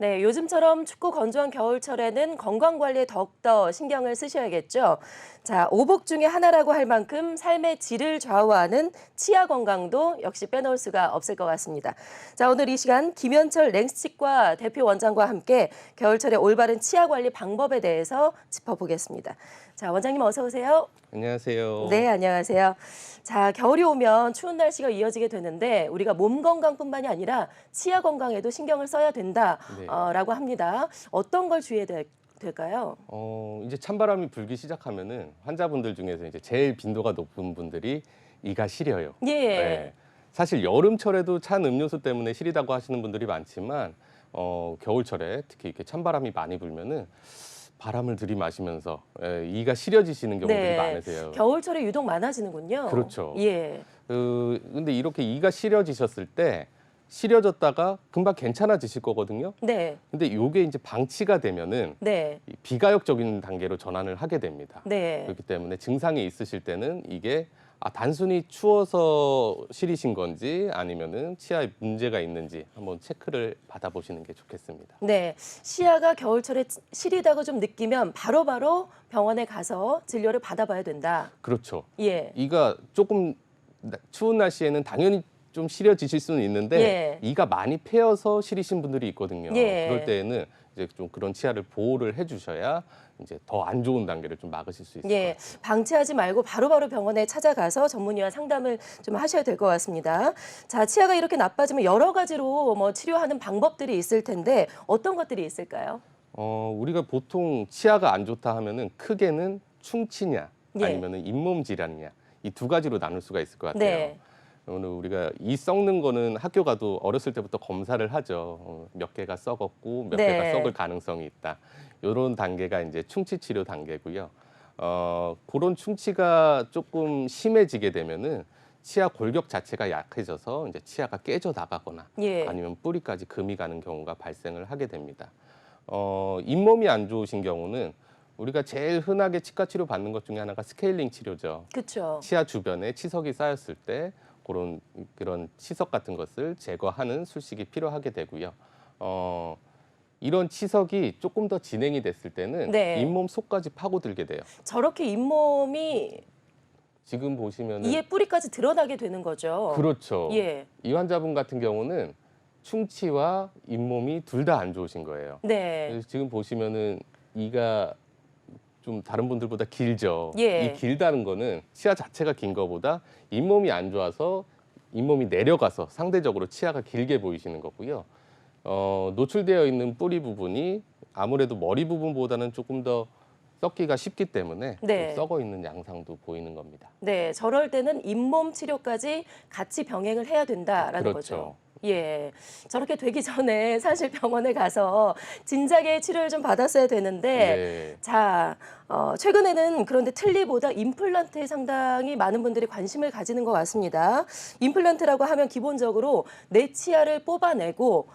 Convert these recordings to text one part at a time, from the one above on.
네, 요즘처럼 춥고 건조한 겨울철에는 건강관리에 더욱더 신경을 쓰셔야겠죠. 자, 오복 중에 하나라고 할 만큼 삶의 질을 좌우하는 치아 건강도 역시 빼놓을 수가 없을 것 같습니다. 자, 오늘 이 시간 김현철 랭스치과 대표 원장과 함께 겨울철의 올바른 치아 관리 방법에 대해서 짚어보겠습니다. 자, 원장님 어서 오세요. 안녕하세요. 네, 안녕하세요. 자, 겨울이 오면 추운 날씨가 이어지게 되는데 우리가 몸 건강뿐만이 아니라 치아 건강에도 신경을 써야 네. 된다라고 합니다. 어떤 걸 주의해야 될까요? 이제 찬바람이 불기 시작하면은 환자분들 중에서 이제 제일 빈도가 높은 분들이 이가 시려요. 예, 예. 사실 여름철에도 찬 음료수 때문에 시리다고 하시는 분들이 많지만 겨울철에 특히 이렇게 찬바람이 많이 불면은 바람을 들이마시면서 이가 시려지시는 경우들이 네. 많으세요. 겨울철에 유독 많아지는군요. 그렇죠. 예, 근데 이렇게 이가 시려지셨을 때 시려졌다가 금방 괜찮아지실 거거든요. 네, 근데 요게 이제 방치가 되면은 네, 이 비가역적인 단계로 전환을 하게 됩니다. 네. 그렇기 때문에 증상이 있으실 때는 이게 단순히 추워서 시리신 건지 아니면은 치아에 문제가 있는지 한번 체크를 받아보시는 게 좋겠습니다. 네, 시야가 겨울철에 시리다고 좀 느끼면 바로바로 병원에 가서 진료를 받아봐야 된다. 그렇죠. 예, 이가 조금 추운 날씨에는 당연히 좀 시려지실 수는 있는데 예, 이가 많이 패여서 시리신 분들이 있거든요. 예. 그럴 때에는 이제 좀 그런 치아를 보호를 해주셔야 이제 더 안 좋은 단계를 좀 막으실 수 있을 것 예, 같아요. 방치하지 말고 바로바로 병원에 찾아가서 전문의와 상담을 좀 하셔야 될 것 같습니다. 자, 치아가 이렇게 나빠지면 여러 가지로 뭐 치료하는 방법들이 있을 텐데 어떤 것들이 있을까요? 우리가 보통 치아가 안 좋다 하면은 크게는 충치냐 예, 아니면은 잇몸 질환이냐 이 두 가지로 나눌 수가 있을 것 같아요. 네, 오늘 우리가 이 썩는 거는 학교 가도 어렸을 때부터 검사를 하죠. 몇 개가 썩었고 몇 개가 네, 썩을 가능성이 있다. 이런 단계가 이제 충치 치료 단계고요. 그런 충치가 조금 심해지게 되면은 치아 골격 자체가 약해져서 이제 치아가 깨져 나가거나 예. 아니면 뿌리까지 금이 가는 경우가 발생을 하게 됩니다. 잇몸이 안 좋으신 경우는 우리가 제일 흔하게 치과 치료 받는 것 중에 하나가 스케일링 치료죠. 그쵸. 치아 주변에 치석이 쌓였을 때 그런 치석 같은 것을 제거하는 술식이 필요하게 되고요. 이런 치석이 조금 더 진행이 됐을 때는 네. 잇몸 속까지 파고들게 돼요. 저렇게 잇몸이 지금 보시면은 이에 뿌리까지 드러나게 되는 거죠. 그렇죠. 예. 이 환자분 같은 경우는 충치와 잇몸이 둘 다 안 좋으신 거예요. 네. 그래서 지금 보시면은 이가 좀 다른 분들보다 길죠. 이 예. 길다는 거는 치아 자체가 긴 거보다 잇몸이 안 좋아서 잇몸이 내려가서 상대적으로 치아가 길게 보이시는 거고요. 노출되어 있는 뿌리 부분이 아무래도 머리 부분보다는 조금 더 썩기가 쉽기 때문에 좀 네. 썩어 있는 양상도 보이는 겁니다. 네. 저럴 때는 잇몸 치료까지 같이 병행을 해야 된다라는 거죠. 그렇죠. 예. 저렇게 되기 전에 사실 병원에 가서 진작에 치료를 좀 받았어야 되는데 네. 자, 최근에는 그런데 틀니보다 임플란트에 상당히 많은 분들이 관심을 가지는 것 같습니다. 임플란트라고 하면 기본적으로 내 치아를 뽑아내고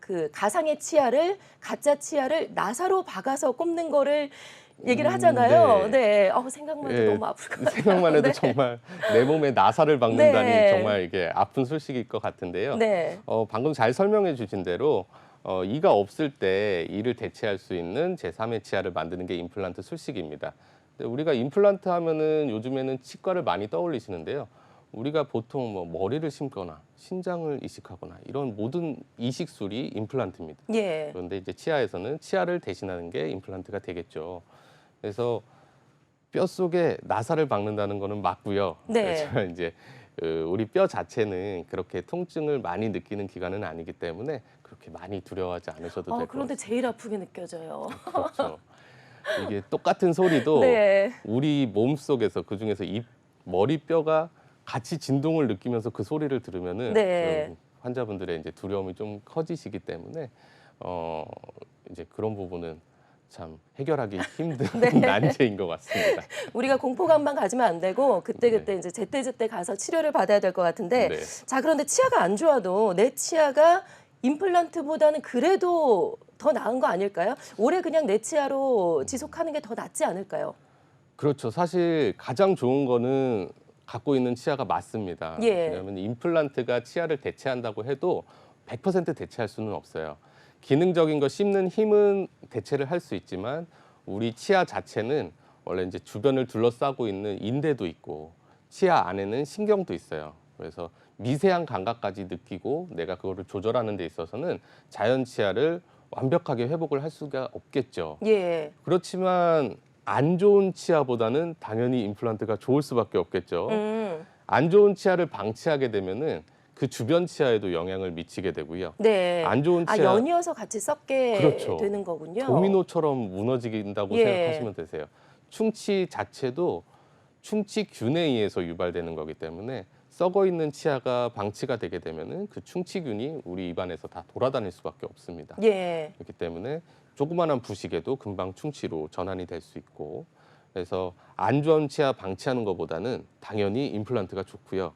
그 가상의 치아를 가짜 치아를 나사로 박아서 꼽는 거를 얘기를 하잖아요. 네. 네. 생각만 해도 예, 너무 아플 것 같아요. 생각만 해도 네. 정말 내 몸에 나사를 박는다니 네. 정말 이게 아픈 소식일 것 같은데요. 네. 방금 잘 설명해 주신 대로 이가 없을 때 이를 대체할 수 있는 제3의 치아를 만드는 게 임플란트 술식입니다. 근데 우리가 임플란트 하면은 요즘에는 치과를 많이 떠올리시는데요. 우리가 보통 뭐 머리를 심거나 신장을 이식하거나 이런 모든 이식술이 임플란트입니다. 예. 그런데 이제 치아에서는 치아를 대신하는 게 임플란트가 되겠죠. 그래서 뼛속에 나사를 박는다는 거는 맞고요. 네. 그렇지만 이제 우리 뼈 자체는 그렇게 통증을 많이 느끼는 기관은 아니기 때문에 그렇게 많이 두려워하지 않으셔도 될 것 그런데 같습니다. 제일 아프게 느껴져요. 그렇죠. 이게 똑같은 소리도 네. 우리 몸 속에서 그중에서 입 머리뼈가 같이 진동을 느끼면서 그 소리를 들으면은 네. 환자분들의 이제 두려움이 좀 커지시기 때문에 어 이제 그런 부분은 참 해결하기 힘든 네. 난제인 것 같습니다. 우리가 공포감만 가지면 안 되고 그때그때 네. 이제 제때제때 가서 치료를 받아야 될 것 같은데 네. 자, 그런데 치아가 안 좋아도 내 치아가 임플란트보다는 그래도 더 나은 거 아닐까요? 오래 그냥 내 치아로 지속하는 게 더 낫지 않을까요? 그렇죠. 사실 가장 좋은 거는 갖고 있는 치아가 맞습니다. 예. 왜냐하면 임플란트가 치아를 대체한다고 해도 100% 대체할 수는 없어요. 기능적인 거 씹는 힘은 대체를 할 수 있지만 우리 치아 자체는 원래 이제 주변을 둘러싸고 있는 인대도 있고 치아 안에는 신경도 있어요. 그래서 미세한 감각까지 느끼고 내가 그거를 조절하는 데 있어서는 자연 치아를 완벽하게 회복을 할 수가 없겠죠. 예. 그렇지만 안 좋은 치아보다는 당연히 임플란트가 좋을 수밖에 없겠죠. 안 좋은 치아를 방치하게 되면은 그 주변 치아에도 영향을 미치게 되고요. 네. 안 좋은 아, 치아, 연이어서 같이 썩게 그렇죠. 되는 거군요. 도미노처럼 무너진다고 예. 생각하시면 되세요. 충치 자체도 충치균에 의해서 유발되는 거기 때문에 썩어 있는 치아가 방치가 되게 되면은 그 충치균이 우리 입안에서 다 돌아다닐 수밖에 없습니다. 예. 그렇기 때문에 조그마한 부식에도 금방 충치로 전환이 될 수 있고, 그래서 안 좋은 치아 방치하는 것보다는 당연히 임플란트가 좋고요.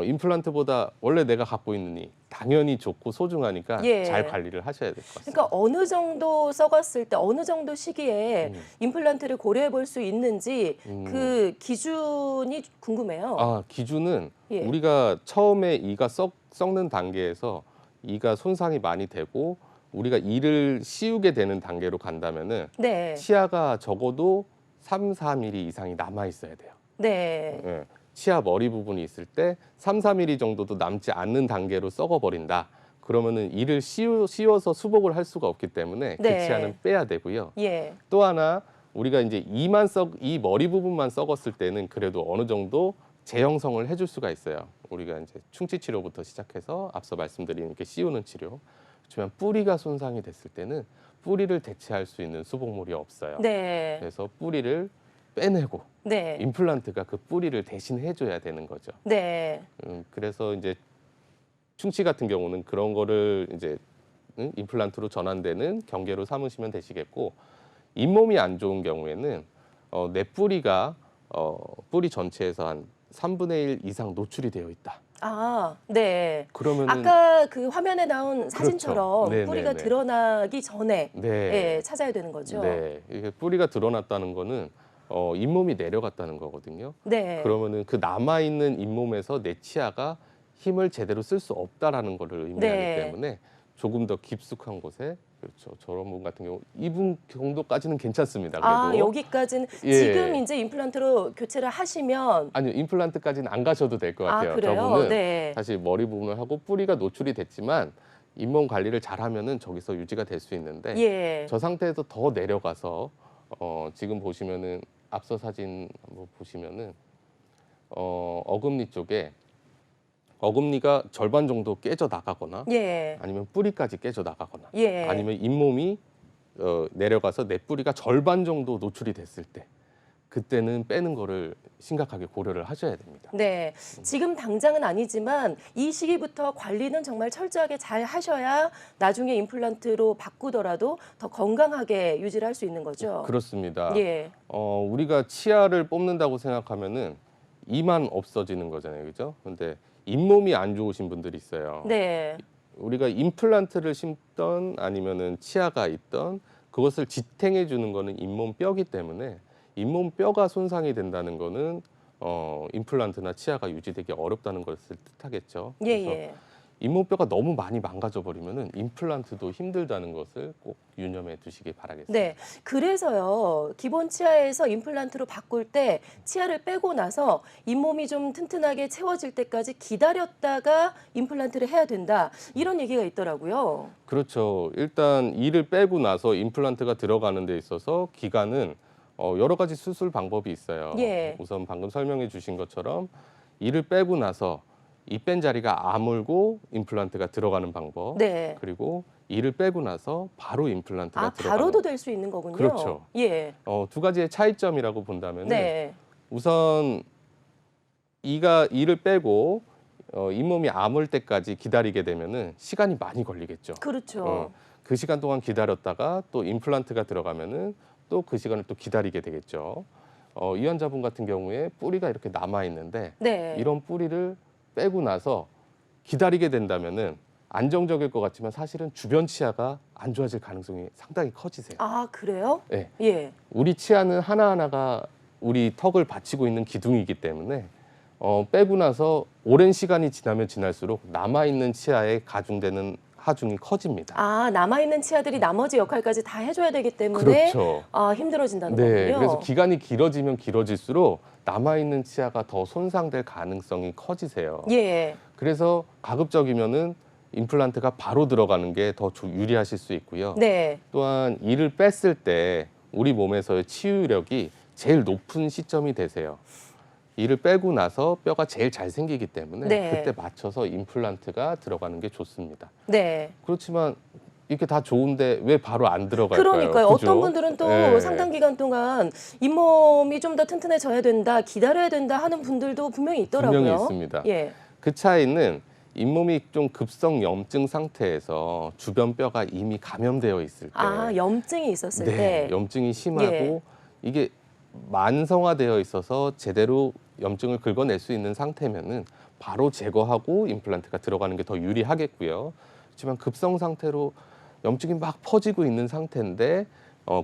임플란트보다 원래 내가 갖고 있는 이 당연히 좋고 소중하니까 예. 잘 관리를 하셔야 될 것 같습니다. 그러니까 어느 정도 썩었을 때 어느 정도 시기에 임플란트를 고려해 볼 수 있는지 그 기준이 궁금해요. 아, 기준은 예. 우리가 처음에 이가 썩는 단계에서 이가 손상이 많이 되고 우리가 이를 씌우게 되는 단계로 간다면은 네. 치아가 적어도 3, 4mm 이상이 남아 있어야 돼요. 네. 예. 치아 머리 부분이 있을 때 3, 4mm 정도도 남지 않는 단계로 썩어버린다. 그러면은 이를 씌워서 수복을 할 수가 없기 때문에 네. 그 치아는 빼야 되고요. 예. 또 하나 우리가 이제 이 머리 부분만 썩었을 때는 그래도 어느 정도 재형성을 해줄 수가 있어요. 우리가 이제 충치 치료부터 시작해서 앞서 말씀드린 이렇게 씌우는 치료. 그렇지만 뿌리가 손상이 됐을 때는 뿌리를 대체할 수 있는 수복물이 없어요. 네. 그래서 뿌리를 빼내고 네. 임플란트가 그 뿌리를 대신 해줘야 되는 거죠. 네. 그래서 이제 충치 같은 경우는 그런 거를 이제 임플란트로 전환되는 경계로 삼으시면 되시겠고, 잇몸이 안 좋은 경우에는 내 뿌리가 뿌리 전체에서 한 3분의 1 이상 노출이 되어 있다. 아, 네. 그러면은 아까 그 화면에 나온 사진처럼 네네네. 뿌리가 드러나기 전에 네. 예, 찾아야 되는 거죠. 네, 이게 뿌리가 드러났다는 거는 잇몸이 내려갔다는 거거든요. 네. 그러면은 그 남아 있는 잇몸에서 내 치아가 힘을 제대로 쓸 수 없다라는 거를 의미하기 네. 때문에 조금 더 깊숙한 곳에, 그렇죠. 저런 분 같은 경우 이분 정도까지는 괜찮습니다. 그래도 아, 여기까지는 예. 지금 이제 임플란트로 교체를 하시면 아니요, 임플란트까지는 안 가셔도 될 것 같아요. 아, 그래요? 저분은 네. 사실 머리 부분을 하고 뿌리가 노출이 됐지만 잇몸 관리를 잘하면은 저기서 유지가 될 수 있는데 예. 저 상태에서 더 내려가서 지금 보시면은 앞서 사진 한번 보시면은 어금니 쪽에 어금니가 절반 정도 깨져 나가거나 예. 아니면 뿌리까지 깨져 나가거나 예. 아니면 잇몸이 내려가서 내 뿌리가 절반 정도 노출이 됐을 때 그때는 빼는 거를 심각하게 고려를 하셔야 됩니다. 네. 지금 당장은 아니지만 이 시기부터 관리는 정말 철저하게 잘 하셔야 나중에 임플란트로 바꾸더라도 더 건강하게 유지를 할 수 있는 거죠. 그렇습니다. 예. 우리가 치아를 뽑는다고 생각하면은 이만 없어지는 거잖아요, 그죠? 근데 잇몸이 안 좋으신 분들이 있어요. 네. 우리가 임플란트를 심던 아니면은 치아가 있던 그것을 지탱해 주는 거는 잇몸 뼈기 때문에 잇몸 뼈가 손상이 된다는 거는 임플란트나 치아가 유지되기 어렵다는 것을 뜻하겠죠. 예, 그래서 예. 잇몸뼈가 너무 많이 망가져 버리면은 임플란트도 힘들다는 것을 꼭 유념해 두시기 바라겠습니다. 네. 그래서요, 기본 치아에서 임플란트로 바꿀 때 치아를 빼고 나서 잇몸이 좀 튼튼하게 채워질 때까지 기다렸다가 임플란트를 해야 된다. 이런 얘기가 있더라고요. 그렇죠. 일단 이를 빼고 나서 임플란트가 들어가는 데 있어서 기간은 여러 가지 수술 방법이 있어요. 예. 우선 방금 설명해 주신 것처럼 이를 빼고 나서 이 뺀 자리가 아물고 임플란트가 들어가는 방법. 네. 그리고 이를 빼고 나서 바로 임플란트가 아, 들어가는 바로도 될 수 있는 거군요. 그렇죠. 예. 두 가지의 차이점이라고 본다면 네. 우선 이를 빼고 잇몸이 아물 때까지 기다리게 되면은 시간이 많이 걸리겠죠. 그렇죠. 그 시간 동안 기다렸다가 또 임플란트가 들어가면은 또 그 시간을 또 기다리게 되겠죠. 이 환자분 같은 경우에 뿌리가 이렇게 남아 있는데 네. 이런 뿌리를 빼고 나서 기다리게 된다면은 안정적일 것 같지만 사실은 주변 치아가 안 좋아질 가능성이 상당히 커지세요. 아, 그래요? 네. 예. 우리 치아는 하나하나가 우리 턱을 받치고 있는 기둥이기 때문에 빼고 나서 오랜 시간이 지나면 지날수록 남아있는 치아에 가중되는 하중이 커집니다. 아, 남아있는 치아들이 나머지 역할까지 다 해줘야 되기 때문에 그렇죠. 힘들어진다는 네, 거군요. 그래서 기간이 길어지면 길어질수록 남아있는 치아가 더 손상될 가능성이 커지세요. 예. 그래서 가급적이면은 임플란트가 바로 들어가는 게 더 유리하실 수 있고요. 네. 또한 이를 뺐을 때 우리 몸에서의 치유력이 제일 높은 시점이 되세요. 이를 빼고 나서 뼈가 제일 잘 생기기 때문에 네. 그때 맞춰서 임플란트가 들어가는 게 좋습니다. 네. 그렇지만 이게 다 좋은데 왜 바로 안 들어갈까요? 그러니까요. 그죠? 어떤 분들은 또 네. 상당 기간 동안 잇몸이 좀 더 튼튼해져야 된다, 기다려야 된다 하는 분들도 분명히 있더라고요. 분명히 있습니다. 예. 그 차이는 잇몸이 좀 급성 염증 상태에서 주변 뼈가 이미 감염되어 있을 때, 아, 염증이 있었을 네, 때. 염증이 심하고 예. 이게 만성화되어 있어서 제대로 염증을 긁어낼 수 있는 상태면은 바로 제거하고 임플란트가 들어가는 게 더 유리하겠고요. 하지만 급성 상태로 염증이 막 퍼지고 있는 상태인데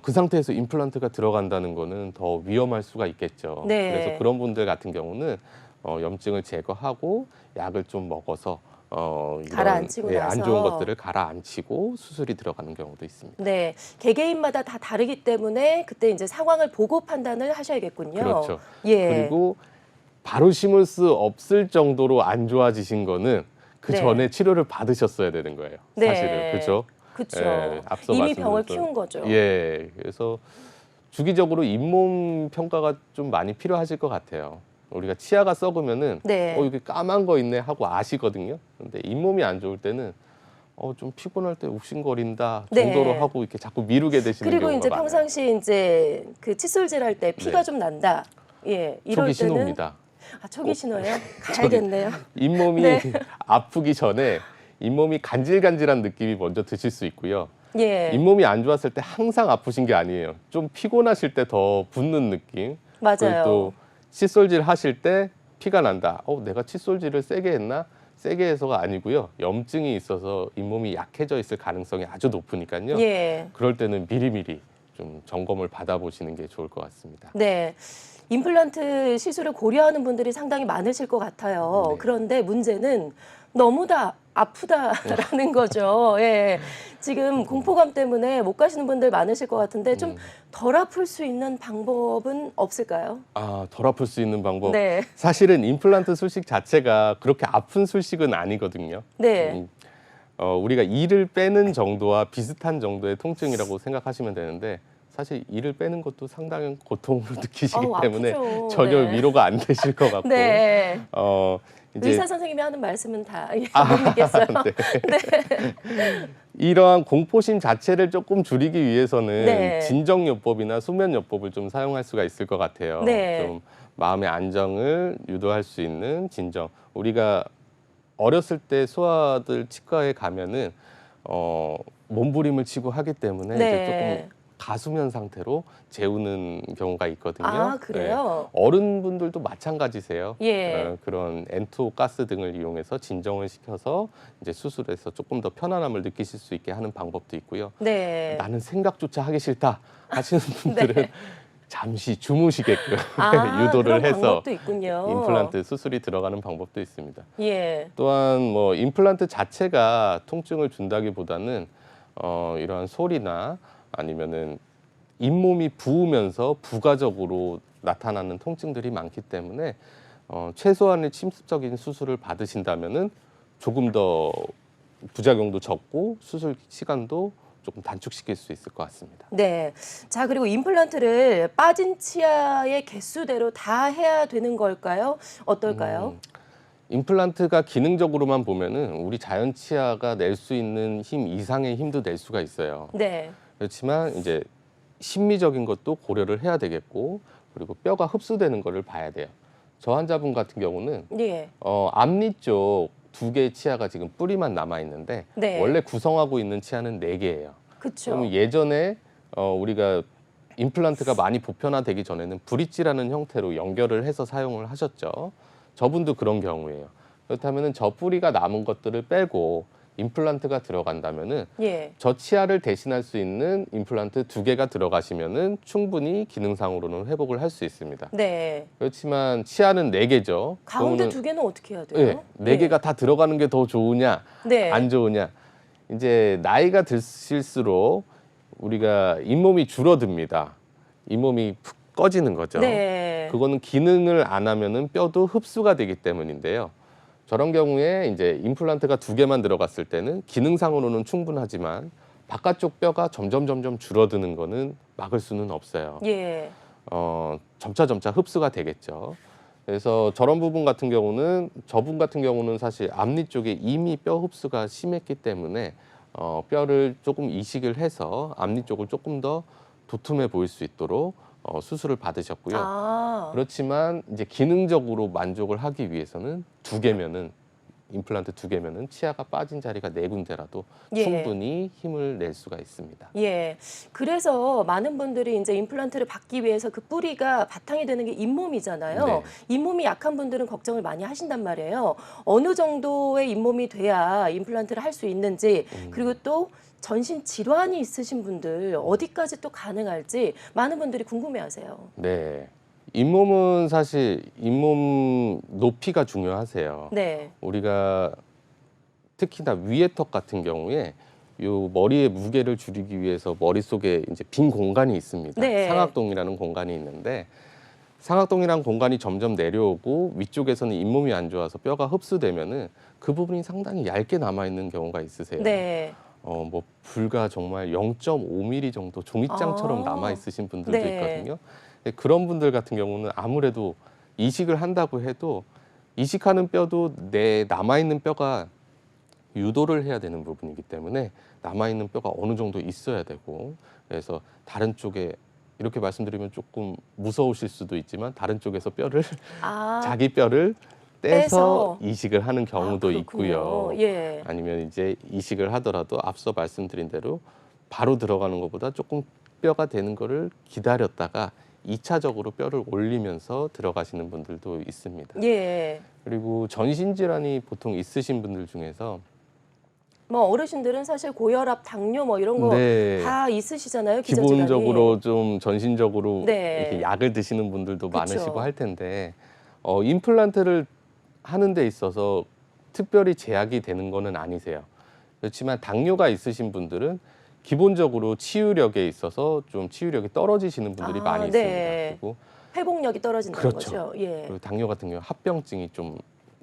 그 상태에서 임플란트가 들어간다는 거는 더 위험할 수가 있겠죠. 네. 그래서 그런 분들 같은 경우는 염증을 제거하고 약을 좀 먹어서 이런, 가라앉히고 나서. 안 좋은 것들을 가라앉히고 수술이 들어가는 경우도 있습니다. 네. 개개인마다 다 다르기 때문에 그때 이제 상황을 보고 판단을 하셔야겠군요. 그렇죠. 예. 그리고 바로 심을 수 없을 정도로 안 좋아지신 거는 그 네. 전에 치료를 받으셨어야 되는 거예요. 네. 사실은. 그렇죠? 그렇죠. 예, 앞서 이미 병을 말씀드렸던- 키운 거죠. 예. 그래서 주기적으로 잇몸 평가가 좀 많이 필요하실 것 같아요. 우리가 치아가 썩으면은 네. 여기 까만 거 있네 하고 아시거든요. 근데 잇몸이 안 좋을 때는 좀 피곤할 때 욱신거린다 네. 정도로 하고 이렇게 자꾸 미루게 되시는 그리고 경우가 이제 많아요. 평상시 이제 그 칫솔질 할 때 피가 네. 좀 난다. 예. 이럴 초기 때는 신호입니다. 초기 신호예요? 가야겠네요. 잇몸이 네. 아프기 전에 잇몸이 간질간질한 느낌이 먼저 드실 수 있고요. 예. 잇몸이 안 좋았을 때 항상 아프신 게 아니에요. 좀 피곤하실 때 더 붓는 느낌. 맞아요. 그리고 또 칫솔질 하실 때 피가 난다. 내가 칫솔질을 세게 했나? 세게 해서가 아니고요. 염증이 있어서 잇몸이 약해져 있을 가능성이 아주 높으니까요. 예. 그럴 때는 미리미리 좀 점검을 받아보시는 게 좋을 것 같습니다. 네. 임플란트 시술을 고려하는 분들이 상당히 많으실 것 같아요. 네. 그런데 문제는 너무 다 아프다라는 거죠. 예. 지금 공포감 때문에 못 가시는 분들 많으실 것 같은데 좀 덜 아플 수 있는 방법은 없을까요? 덜 아플 수 있는 방법. 네. 사실은 임플란트 술식 자체가 그렇게 아픈 술식은 아니거든요. 네. 우리가 이를 빼는 정도와 비슷한 정도의 통증이라고 생각하시면 되는데 사실 이를 빼는 것도 상당한 고통으로 느끼시기 때문에 아프죠. 전혀 네. 위로가 안 되실 것 같고 네. 이제 의사 선생님이 하는 말씀은 다 못 믿겠어요. 네. 이러한 공포심 자체를 조금 줄이기 위해서는 네. 진정요법이나 수면요법을 좀 사용할 수가 있을 것 같아요. 네. 좀 마음의 안정을 유도할 수 있는 진정. 우리가 어렸을 때 소아들 치과에 가면은 몸부림을 치고 하기 때문에 네. 이제 조금 가수면 상태로 재우는 경우가 있거든요. 아, 그래요? 네. 어른분들도 마찬가지세요. 예. 그런 엔토 가스 등을 이용해서 진정을 시켜서 이제 수술해서 조금 더 편안함을 느끼실 수 있게 하는 방법도 있고요. 네. 나는 생각조차 하기 싫다 하시는 분들은 잠시 주무시게끔 유도를 그런 해서 방법도 있군요. 임플란트 수술이 들어가는 방법도 있습니다. 예. 또한 뭐 임플란트 자체가 통증을 준다기보다는 이러한 소리나 아니면은 잇몸이 부으면서 부가적으로 나타나는 통증들이 많기 때문에 최소한의 침습적인 수술을 받으신다면은 조금 더 부작용도 적고 수술 시간도 조금 단축시킬 수 있을 것 같습니다. 네. 자, 그리고 임플란트를 빠진 치아의 개수대로 다 해야 되는 걸까요? 어떨까요? 임플란트가 기능적으로만 보면은 우리 자연 치아가 낼 수 있는 힘 이상의 힘도 낼 수가 있어요. 네. 그렇지만 이제 심미적인 것도 고려를 해야 되겠고 그리고 뼈가 흡수되는 거를 봐야 돼요. 저 환자분 같은 경우는 예. 앞니 쪽 2개의 치아가 지금 뿌리만 남아 있는데 네. 원래 구성하고 있는 치아는 4개예요. 그렇죠. 그럼 예전에 우리가 임플란트가 많이 보편화되기 전에는 브릿지라는 형태로 연결을 해서 사용을 하셨죠. 저분도 그런 경우예요. 그렇다면은 저 뿌리가 남은 것들을 빼고 임플란트가 들어간다면은 예. 저 치아를 대신할 수 있는 임플란트 2개가 들어가시면은 충분히 기능상으로는 회복을 할 수 있습니다. 네. 그렇지만 치아는 4개죠. 가운데 그러면은 2개는 어떻게 해야 돼요? 네, 4개가 다 들어가는 게 더 좋으냐, 네. 안 좋으냐. 이제 나이가 드실수록 우리가 잇몸이 줄어듭니다. 잇몸이 푹 꺼지는 거죠. 네. 그거는 기능을 안 하면은 뼈도 흡수가 되기 때문인데요. 저런 경우에 이제 임플란트가 2개만 들어갔을 때는 기능상으로는 충분하지만 바깥쪽 뼈가 점점 줄어드는 거는 막을 수는 없어요. 예. 점차 흡수가 되겠죠. 그래서 저런 부분 같은 경우는 저분 같은 경우는 사실 앞니 쪽에 이미 뼈 흡수가 심했기 때문에 뼈를 조금 이식을 해서 앞니 쪽을 조금 더 도톰해 보일 수 있도록 수술을 받으셨고요. 아. 그렇지만 이제 기능적으로 만족을 하기 위해서는 2개면은 임플란트 2개면은 치아가 빠진 자리가 4군데라도 예. 충분히 힘을 낼 수가 있습니다. 예. 그래서 많은 분들이 이제 임플란트를 받기 위해서 그 뿌리가 바탕이 되는 게 잇몸이잖아요. 네. 잇몸이 약한 분들은 걱정을 많이 하신단 말이에요. 어느 정도의 잇몸이 돼야 임플란트를 할 수 있는지, 그리고 또 전신 질환이 있으신 분들 어디까지 또 가능할지 많은 분들이 궁금해하세요. 네. 잇몸은 사실 잇몸 높이가 중요하세요. 네. 우리가 특히나 위에 턱 같은 경우에 요 머리의 무게를 줄이기 위해서 머릿속에 이제 빈 공간이 있습니다. 네. 상악동이라는 공간이 있는데 상악동이라는 공간이 점점 내려오고 위쪽에서는 잇몸이 안 좋아서 뼈가 흡수되면은 그 부분이 상당히 얇게 남아 있는 경우가 있으세요. 네. 뭐 불과 정말 0.5mm 정도 종이장처럼 아. 남아 있으신 분들도 네. 있거든요. 근데 그런 분들 같은 경우는 아무래도 이식을 한다고 해도 이식하는 뼈도 내 남아 있는 뼈가 유도를 해야 되는 부분이기 때문에 남아 있는 뼈가 어느 정도 있어야 되고, 그래서 다른 쪽에 이렇게 말씀드리면 조금 무서우실 수도 있지만 다른 쪽에서 뼈를 아. 자기 뼈를 빼서. 떼서 이식을 하는 경우도 그렇군요. 있고요. 예. 아니면 이제 이식을 하더라도 앞서 말씀드린 대로 바로 들어가는 것보다 조금 뼈가 되는 거를 기다렸다가 2차적으로 뼈를 올리면서 들어가시는 분들도 있습니다. 예. 그리고 전신 질환이 보통 있으신 분들 중에서 뭐 어르신들은 사실 고혈압, 당뇨 뭐 이런 거 다 네, 있으시잖아요. 기저질환이. 기본적으로 좀 전신적으로 네. 이렇게 약을 드시는 분들도 그쵸. 많으시고 할 텐데 임플란트를 하는 데 있어서 특별히 제약이 되는 거는 아니세요. 그렇지만 당뇨가 있으신 분들은 기본적으로 치유력에 있어서 좀 치유력이 떨어지시는 분들이 아, 많이 네. 있습니다. 그리고 회복력이 떨어진다는 그렇죠. 거죠. 예. 그리고 당뇨 같은 경우 합병증이 좀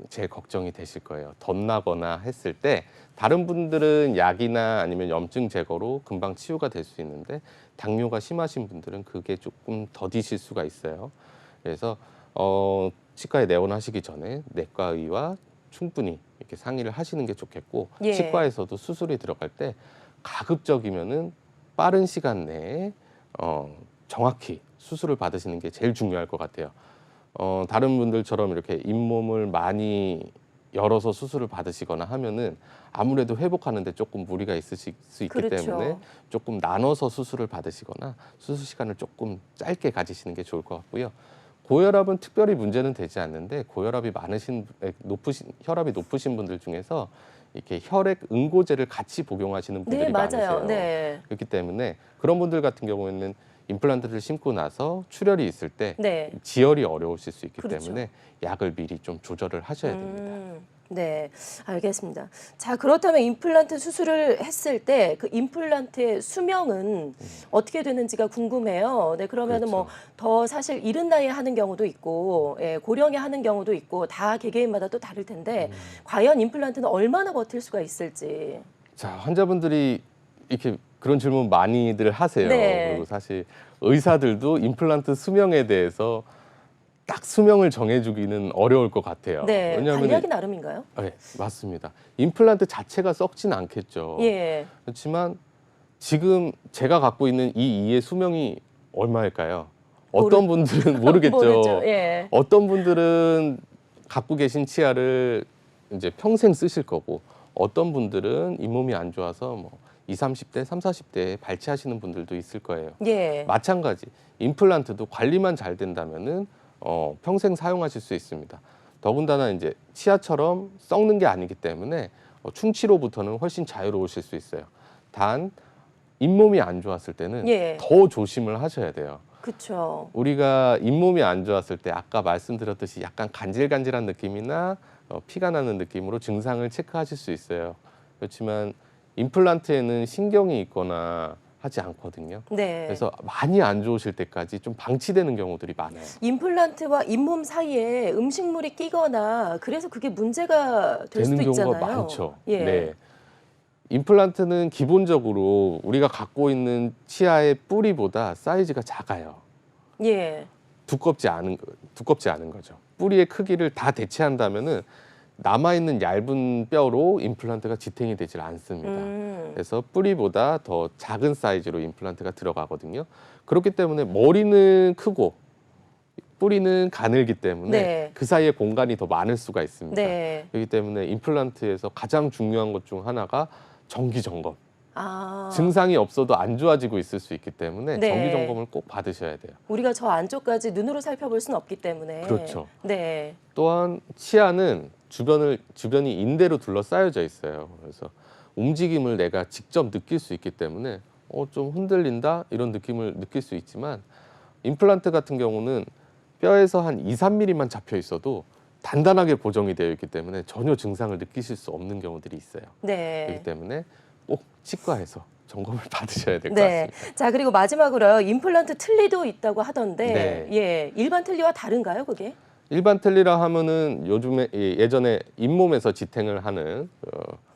제일 걱정이 되실 거예요. 덧나거나 했을 때 다른 분들은 약이나 아니면 염증 제거로 금방 치유가 될 수 있는데 당뇨가 심하신 분들은 그게 조금 더디실 수가 있어요. 그래서 치과에 내원하시기 전에 내과의와 충분히 이렇게 상의를 하시는 게 좋겠고, 예. 치과에서도 수술이 들어갈 때 가급적이면은 빠른 시간 내에 정확히 수술을 받으시는 게 제일 중요할 것 같아요. 다른 분들처럼 이렇게 잇몸을 많이 열어서 수술을 받으시거나 하면은 아무래도 회복하는데 조금 무리가 있으실 수 있기 그렇죠. 때문에 조금 나눠서 수술을 받으시거나 수술 시간을 조금 짧게 가지시는 게 좋을 것 같고요. 고혈압은 특별히 문제는 되지 않는데 고혈압이 혈압이 높으신 분들 중에서 이렇게 혈액 응고제를 같이 복용하시는 분들이 네, 맞아요. 많으세요. 네. 그렇기 때문에 그런 분들 같은 경우에는 임플란트를 심고 나서 출혈이 있을 때 네. 지혈이 어려우실 수 있기 그렇죠. 때문에 약을 미리 좀 조절을 하셔야 됩니다. 네, 알겠습니다. 자, 그렇다면 임플란트 수술을 했을 때 그 임플란트의 수명은 어떻게 되는지가 궁금해요. 네, 그러면은 뭐 그렇죠. 더 사실 이른 나이에 하는 경우도 있고, 예, 고령에 하는 경우도 있고, 다 개개인마다 또 다를 텐데, 과연 임플란트는 얼마나 버틸 수가 있을지. 자, 환자분들이 이렇게 그런 질문 많이들 하세요. 네. 그리고 사실 의사들도 임플란트 수명에 대해서 딱 수명을 정해주기는 어려울 것 같아요. 네, 왜냐하면 관리하기 나름인가요? 네, 맞습니다. 임플란트 자체가 썩지는 않겠죠. 예, 그렇지만 지금 제가 갖고 있는 이 이의 수명이 얼마일까요? 어떤 분들은 모르겠죠. 모르죠. 예. 어떤 분들은 갖고 계신 치아를 이제 평생 쓰실 거고, 어떤 분들은 잇몸이 안 좋아서 뭐 20, 30대, 30, 40대에 발치하시는 분들도 있을 거예요. 예. 마찬가지 임플란트도 관리만 잘 된다면은 평생 사용하실 수 있습니다. 더군다나 이제 치아처럼 썩는 게 아니기 때문에 충치로부터는 훨씬 자유로우실 수 있어요. 단 잇몸이 안 좋았을 때는 예. 더 조심을 하셔야 돼요. 그쵸. 우리가 잇몸이 안 좋았을 때 아까 말씀드렸듯이 약간 간질간질한 느낌이나 피가 나는 느낌으로 증상을 체크하실 수 있어요. 그렇지만 임플란트에는 신경이 있거나 하지 않거든요. 네. 그래서 많이 안 좋으실 때까지 좀 방치되는 경우들이 많아요. 임플란트와 잇몸 사이에 음식물이 끼거나 그래서 그게 문제가 될 수도 되는 경우가 있잖아요. 많죠. 예. 네. 임플란트는 기본적으로 우리가 갖고 있는 치아의 뿌리보다 사이즈가 작아요. 예. 두껍지 않은 거죠. 뿌리의 크기를 다 대체한다면은 남아있는 얇은 뼈로 임플란트가 지탱이 되질 않습니다. 그래서 뿌리보다 더 작은 사이즈로 임플란트가 들어가거든요. 그렇기 때문에 머리는 크고 뿌리는 가늘기 때문에 네. 그 사이에 공간이 더 많을 수가 있습니다. 네. 그렇기 때문에 임플란트에서 가장 중요한 것 중 하나가 정기 점검. 아. 증상이 없어도 안 좋아지고 있을 수 있기 때문에 네. 정기 점검을 꼭 받으셔야 돼요. 우리가 저 안쪽까지 눈으로 살펴볼 수는 없기 때문에. 그렇죠. 네. 또한 치아는 주변이 인대로 둘러싸여져 있어요. 그래서 움직임을 내가 직접 느낄 수 있기 때문에 좀 흔들린다 이런 느낌을 느낄 수 있지만 임플란트 같은 경우는 뼈에서 한 2, 3mm만 잡혀 있어도 단단하게 고정이 되어 있기 때문에 전혀 증상을 느끼실 수 없는 경우들이 있어요. 네. 그렇기 때문에 꼭 치과에서 점검을 받으셔야 될 것 네. 같습니다. 자, 그리고 마지막으로 임플란트 틀니도 있다고 하던데 네. 예. 일반 틀니와 다른가요, 그게? 일반 틀니라 하면은 요즘에 예전에 잇몸에서 지탱을 하는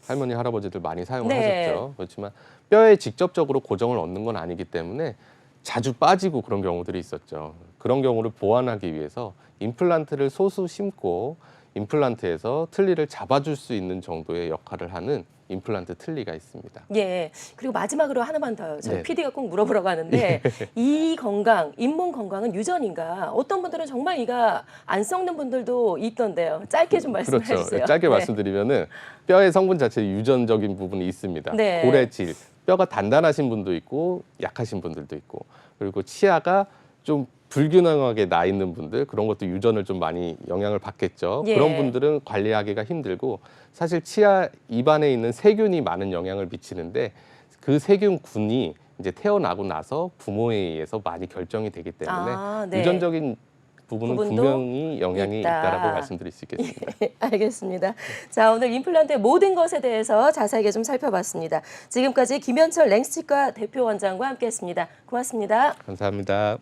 할머니 할아버지들 많이 사용을 네. 하셨죠. 그렇지만 뼈에 직접적으로 고정을 얻는 건 아니기 때문에 자주 빠지고 그런 경우들이 있었죠. 그런 경우를 보완하기 위해서 임플란트를 소수 심고 임플란트에서 틀니를 잡아줄 수 있는 정도의 역할을 하는 임플란트 틀니가 있습니다. 예. 그리고 마지막으로 하나만 더요. 저희 네. PD가 꼭 물어보려고 하는데 이 건강, 잇몸 건강은 유전인가? 어떤 분들은 정말 이가 안 썩는 분들도 있던데요. 짧게 좀 말씀해 그렇죠. 주세요. 짧게 네. 말씀드리면은 뼈의 성분 자체에 유전적인 부분이 있습니다. 네. 고래질, 뼈가 단단하신 분도 있고 약하신 분들도 있고 그리고 치아가 좀 불균형하게 나 있는 분들 그런 것도 유전을 좀 많이 영향을 받겠죠. 예. 그런 분들은 관리하기가 힘들고 사실 치아 입안에 있는 세균이 많은 영향을 미치는데 그 세균군이 이제 태어나고 나서 부모에 의해서 많이 결정이 되기 때문에 아, 네. 유전적인 부분은 부분도 분명히 영향이 있다. 있다라고 말씀드릴 수 있겠습니다. 알겠습니다. 자, 오늘 임플란트의 모든 것에 대해서 자세하게 좀 살펴봤습니다. 지금까지 김현철 랭스치과 대표 원장과 함께했습니다. 고맙습니다. 감사합니다.